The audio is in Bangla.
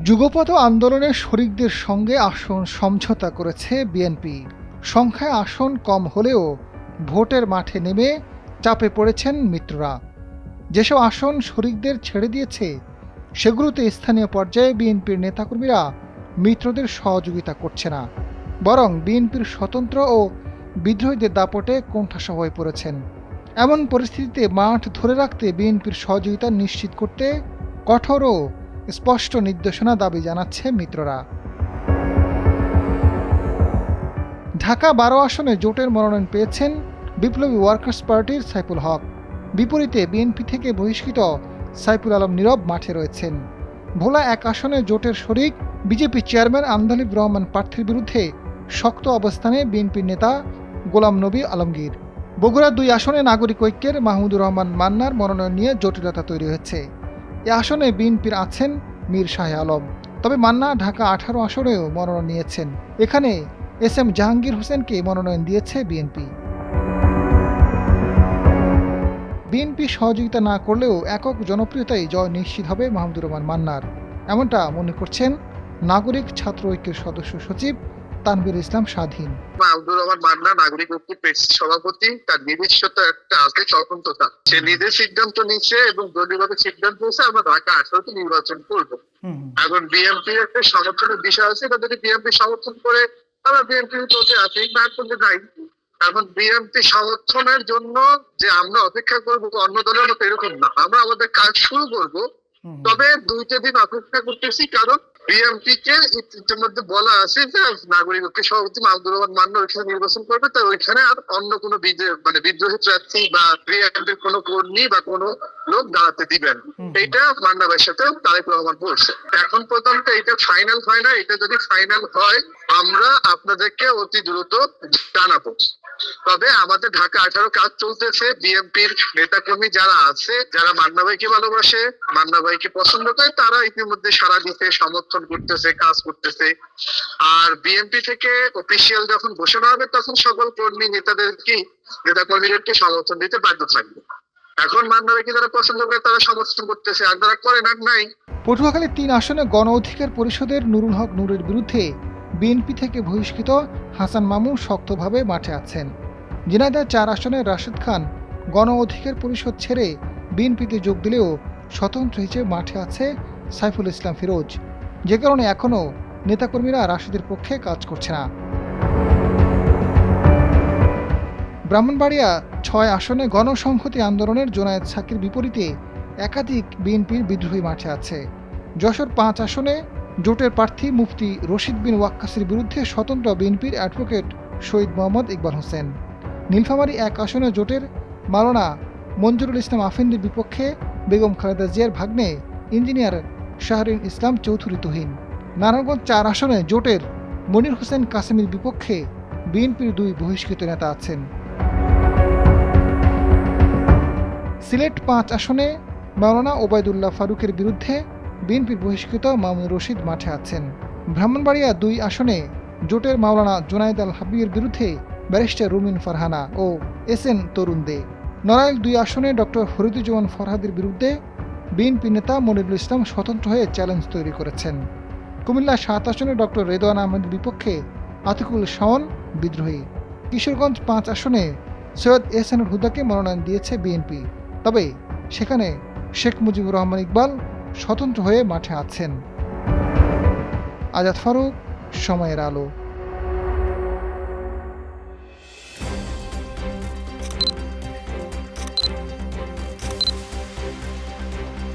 যুগপৎ আন্দোলনের শরিকদের সঙ্গে আসন সমঝোতা করেছে বিএনপি। সংখ্যায় আসন কম হলেও ভোটের মাঠে নেমে চাপে পড়েছেন মিত্ররা। যেসব আসন শরিকদের ছেড়ে দিয়েছে সেগুলোতে স্থানীয় পর্যায়ে বিএনপির নেতাকর্মীরা মিত্রদের সহযোগিতা করছে না, বরং বিএনপির স্বতন্ত্র ও বিদ্রোহীদের দাপটে কোণঠাসা হয়ে পড়েছেন। এমন পরিস্থিতিতে মাঠ ধরে রাখতে বিএনপির সহযোগিতা নিশ্চিত করতে কঠোর ও স্পষ্ট নির্দেশনা দাবি জানাচ্ছে মিত্ররা। ঢাকা 12 আসনে জোটের মনোনয়ন পেয়েছেন বিপ্লবী ওয়ার্কার্স পার্টির সাইফুল হক। বিপরীতে বিএনপি থেকে বহিষ্কৃত সাইফুল আলম নীরব মাঠে রয়েছেন। ভোলা 1 আসনে জোটের শরিক বিজেপি চেয়ারম্যান আন্দলিব রহমান প্রার্থীর বিরুদ্ধে শক্ত অবস্থানে বিএনপির নেতা গোলাম নবী আলমগীর। বগুড়া 2 আসনে নাগরিক ঐক্যের মাহমুদুর রহমান মান্নার মনোনয়ন নিয়ে জটিলতা তৈরি হয়েছে। এ আসনে বিএনপির আছেন মীর শাহ আলম, তবে মান্না ঢাকা 18 আসনেও মনোনয়ন নিয়েছেন। এখানে এস.এম. জাহাঙ্গীর হোসেনকে মনোনয়ন দিয়েছে বিএনপি। বিএনপি সহযোগিতা না করলেও একক জনপ্রিয়তায় জয় নিশ্চিত হবে মাহমুদুর রহমান মান্নার, এমনটা মনে করছেন নাগরিক ছাত্র ঐক্যের সদস্য সচিব তানভীর ইসলাম স্বাধীন। মাহমুদুর রহমান মান্না নাগরিক ঐক্যের সভাপতি, তার নিজস্বতা একটা আছে, স্বতন্ত্রতা। সে নিজের সিদ্ধান্ত নিচ্ছে এবং দলীয়ভাবে সিদ্ধান্ত নিচ্ছে আমরা ঢাকা 18তে নির্বাচন করবো। এখন বিএনপির একটা সমর্থনের বিষয় আছে, এটা যদি বিএনপি সমর্থন করে আমরা বিএনপির পথে আছি, না করলে নাই। এখন বিএনপি সমর্থনের জন্য যে আমরা অপেক্ষা করবো অন্য দলের মতো এরকম না, আমরা আমাদের কাজ শুরু করবো। তবে 2টা দিন অপেক্ষা করতেছি, কারণ বিএনপি কে ইতিমধ্যে বলা আছে যে নাগরিক ঐক্যের সভাপতি মাহমুদুর রহমান মান্না ওইখানে নির্বাচন করবে, তো ওইখানে আর অন্য কোনো বিদ্রোহী প্রার্থী বা বিএনপির কোনো কর্মী বা কোনো লোক দাঁড়াতে দিবেন। এইটা মান্না ভাইয়ের সাথে তারেক রহমান বলছে। এখন পর্যন্ত এটা ফাইনাল হয় না, এটা যদি ফাইনাল হয় আমরা আপনাদেরকে অতি দ্রুত জানাবো। তবে আমাদের ঢাকা 18 কাজ চলতেছে। বিএনপির নেতাকর্মী যারা আছে, যারা মান্না ভাইকে ভালোবাসে, মান্না ভাইকে পছন্দ করে, তারা ইতিমধ্যে সারা দিতে সমর্থন করতেছে, কাজ করতেছে। আর বিএনপি থেকে অফিসিয়াল যখন ঘোষণা হবে তখন সকল কর্মী নেতাকর্মীদেরকে সমর্থন দিতে বাধ্য থাকবে। এখন মান্না ভাইকে যারা পছন্দ করে তারা সমর্থন করতেছে, আর যারা করে না নাই। পটুয়াখালী 3 আসনে গণ অধিকার পরিষদের নুরুল হক নূরের বিরুদ্ধে বিএনপি থেকে বহিষ্কৃত হাসান মামুন শক্তভাবে মাঠে আছেন। ঝিনাইদহ 4 আসনে রাশেদ খান গণ অধিকার পরিষদ ছেড়ে বিএনপিতে যোগ দিলেও স্বতন্ত্র হিসেবে মাঠে আছে সাইফুল ইসলাম ফিরোজ, যে কারণে এখনও নেতাকর্মীরা রাশেদের পক্ষে কাজ করছে না। ব্রাহ্মণবাড়িয়া 6 আসনে গণসংহতি আন্দোলনের জোনায়েদ সাকির বিপরীতে একাধিক বিএনপির বিদ্রোহী মাঠে আছে। যশোর 5 আসনে জোটের প্রার্থী মুফতি রশিদ বিন ওয়াক্কাসের বিরুদ্ধে স্বতন্ত্র বিএনপির অ্যাডভোকেট শহীদ মোহাম্মদ ইকবাল হোসেন। নীলফামারী 1 আসনে জোটের মাওলানা মঞ্জুরুল ইসলাম আফেন্দির বিপক্ষে বেগম খালেদা জিয়ার ভাগ্নে ইঞ্জিনিয়ার শাহরিন ইসলাম চৌধুরী তুহিন। নারায়ণগঞ্জ 4 আসনে জোটের মনির হোসেন কাসেমের বিপক্ষে বিএনপির 2 বহিষ্কৃত নেতা আছেন। সিলেট 5 আসনে মাওলানা ওবায়দুল্লাহ ফারুকের বিরুদ্ধে বিএনপির বহিষ্কৃত মামুনুর রশিদ মাঠে আছেন। ব্রাহ্মণবাড়িয়া 2 আসনে জোটের মাওলানা জুনায়েদ আল হাবিবের বিরুদ্ধে ব্যারিস্টার রুমিন ফারহানা ও এস.এন. তরুণ দে। নড়াইল 2 আসনে ডক্টর ফরিদুজ্জামান ফরহাদের বিরুদ্ধে বিএনপি নেতা মনিরুল ইসলাম স্বতন্ত্র হয়ে চ্যালেঞ্জ তৈরি করেছেন। কুমিল্লা 7 আসনে ডক্টর রেদওয়ান আহমেদের বিপক্ষে আতিকুল শাওন বিদ্রোহী। কিশোরগঞ্জ 5 আসনে সৈয়দ এহসানুল হুদাকে মনোনয়ন দিয়েছে বিএনপি, তবে সেখানে শেখ মুজিবুর রহমান ইকবাল স্বতন্ত্র হয়ে মাঠে আছেন। আজাদ ফারুক, সময়ের আলো।